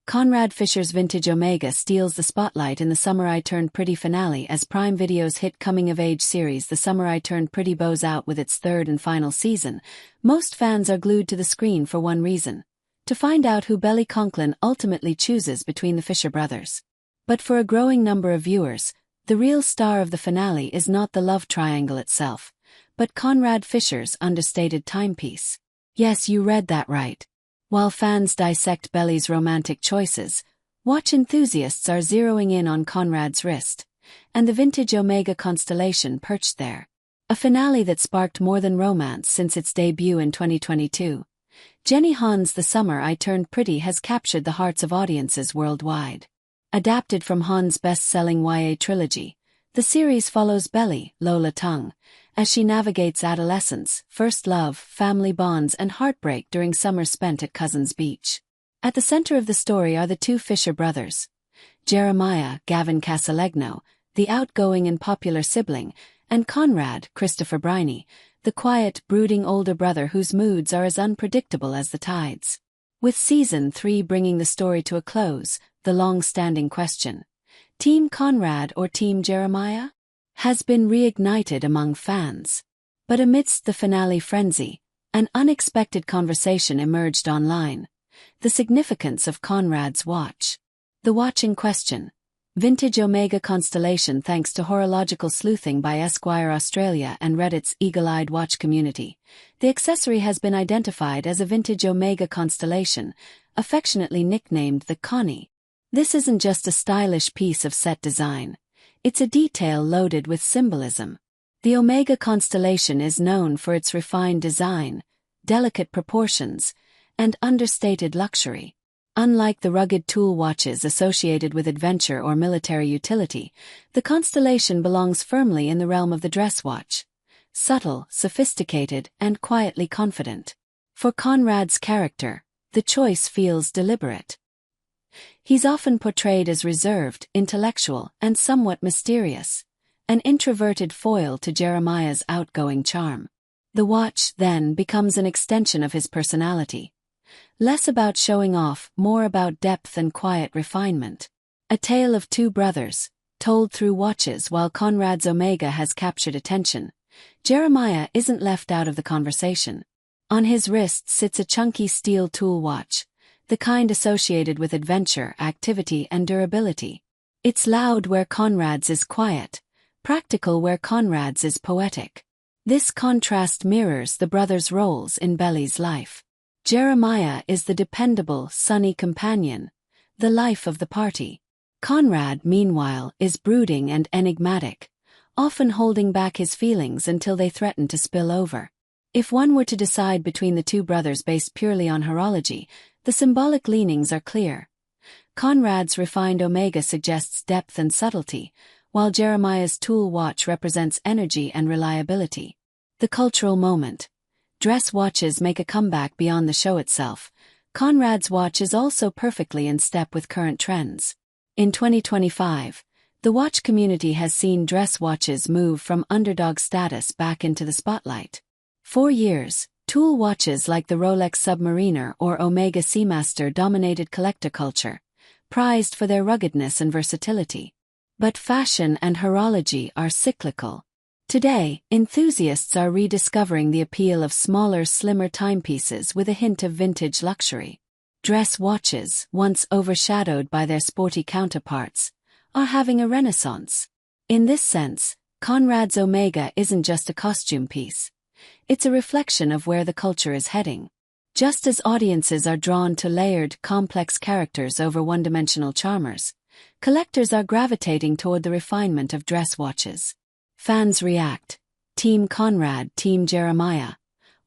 Conrad Fisher's vintage Omega steals the spotlight in the Summer I Turned Pretty finale as Prime Video's hit coming-of-age series The Summer I Turned Pretty bows out with its third and final season. Most fans are glued to the screen for one reason: to find out who Belly Conklin ultimately chooses between the Fisher brothers. But for a growing number of viewers, the real star of the finale is not the love triangle itself, but Conrad Fisher's understated timepiece. Yes, you read that right. While fans dissect Belly's romantic choices, watch enthusiasts are zeroing in on Conrad's wrist, and the vintage Omega constellation perched there. A finale that sparked more than romance since its debut in 2022. Jenny Han's The Summer I Turned Pretty has captured the hearts of audiences worldwide. Adapted from Han's best-selling YA trilogy, the series follows Belly, Lola Tung, as she navigates adolescence, first love, family bonds and heartbreak during summers spent at Cousins Beach. At the center of the story are the two Fisher brothers, Jeremiah, Gavin Casalegno, the outgoing and popular sibling, and Conrad, Christopher Briney, the quiet, brooding older brother whose moods are as unpredictable as the tides. With Season 3 bringing the story to a close, the long-standing question, Team Conrad or Team Jeremiah, has been reignited among fans. But amidst the finale frenzy, an unexpected conversation emerged online: the significance of Conrad's watch. The watch in question, vintage Omega constellation thanks to horological sleuthing by Esquire Australia and Reddit's eagle-eyed watch community, the accessory has been identified as a vintage Omega constellation, affectionately nicknamed the Connie. This isn't just a stylish piece of set design. It's a detail loaded with symbolism. The Omega constellation is known for its refined design, delicate proportions, and understated luxury. Unlike the rugged tool watches associated with adventure or military utility, the constellation belongs firmly in the realm of the dress watch. Subtle, sophisticated, and quietly confident. For Conrad's character, the choice feels deliberate. He's often portrayed as reserved, intellectual, and somewhat mysterious, an introverted foil to Jeremiah's outgoing charm. The watch, then, becomes an extension of his personality. Less about showing off, more about depth and quiet refinement. A tale of two brothers, told through watches. While Conrad's Omega has captured attention, Jeremiah isn't left out of the conversation. On his wrist sits a chunky steel tool watch, the kind associated with adventure, activity, and durability. It's loud where Conrad's is quiet, practical where Conrad's is poetic. This contrast mirrors the brothers' roles in Belly's life. Jeremiah is the dependable, sunny companion, the life of the party. Conrad, meanwhile, is brooding and enigmatic, often holding back his feelings until they threaten to spill over. If one were to decide between the two brothers based purely on horology, the symbolic leanings are clear. Conrad's refined Omega suggests depth and subtlety, while Jeremiah's tool watch represents energy and reliability. The cultural moment. Dress watches make a comeback beyond the show itself. Conrad's watch is also perfectly in step with current trends. In 2025, the watch community has seen dress watches move from underdog status back into the spotlight. For years, tool watches like the Rolex Submariner or Omega Seamaster dominated collector culture, prized for their ruggedness and versatility. But fashion and horology are cyclical. Today, enthusiasts are rediscovering the appeal of smaller, slimmer timepieces with a hint of vintage luxury. Dress watches, once overshadowed by their sporty counterparts, are having a renaissance. In this sense, Conrad's Omega isn't just a costume piece. It's a reflection of where the culture is heading. Just as audiences are drawn to layered, complex characters over one-dimensional charmers, collectors are gravitating toward the refinement of dress watches. Fans react: Team Conrad, Team Jeremiah,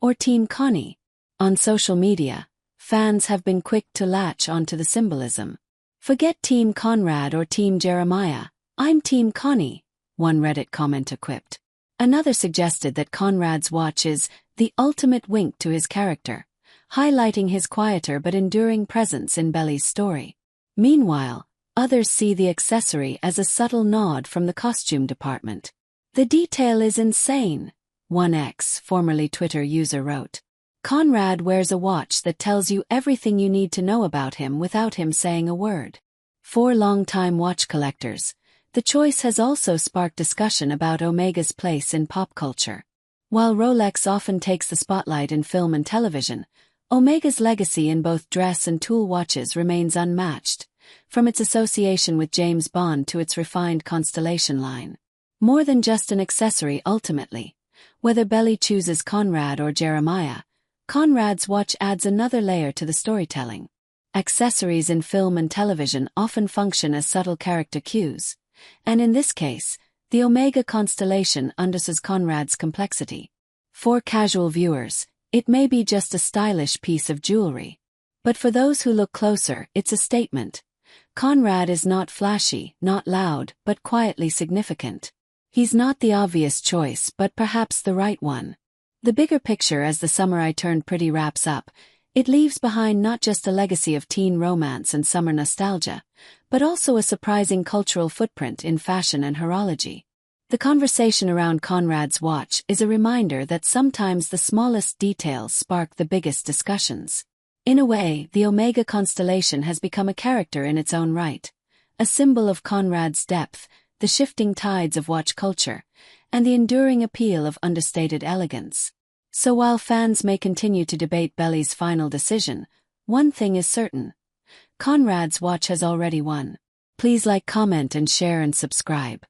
or Team Connie? On social media, fans have been quick to latch onto the symbolism. "Forget Team Conrad or Team Jeremiah, I'm Team Connie," one Reddit commenter quipped. Another suggested that Conrad's watch is the ultimate wink to his character, highlighting his quieter but enduring presence in Belly's story. Meanwhile, others see the accessory as a subtle nod from the costume department. "The detail is insane," one formerly Twitter user wrote. Conrad wears a watch that tells you everything you need to know about him without him saying a word. For longtime watch collectors, the choice has also sparked discussion about Omega's place in pop culture. While Rolex often takes the spotlight in film and television, Omega's legacy in both dress and tool watches remains unmatched, from its association with James Bond to its refined Constellation line. More than just an accessory ultimately, whether Belly chooses Conrad or Jeremiah, Conrad's watch adds another layer to the storytelling. Accessories in film and television often function as subtle character cues, and in this case, the Omega Constellation underscores Conrad's complexity. For casual viewers, it may be just a stylish piece of jewelry. But for those who look closer, it's a statement. Conrad is not flashy, not loud, but quietly significant. He's not the obvious choice, but perhaps the right one. The bigger picture as the Summer I Turned Pretty wraps up, it leaves behind not just a legacy of teen romance and summer nostalgia, but also a surprising cultural footprint in fashion and horology. The conversation around Conrad's watch is a reminder that sometimes the smallest details spark the biggest discussions. In a way, the Omega Constellation has become a character in its own right, a symbol of Conrad's depth, the shifting tides of watch culture, and the enduring appeal of understated elegance. So while fans may continue to debate Belly's final decision, one thing is certain. Conrad's watch has already won. Please like, comment, and share and subscribe.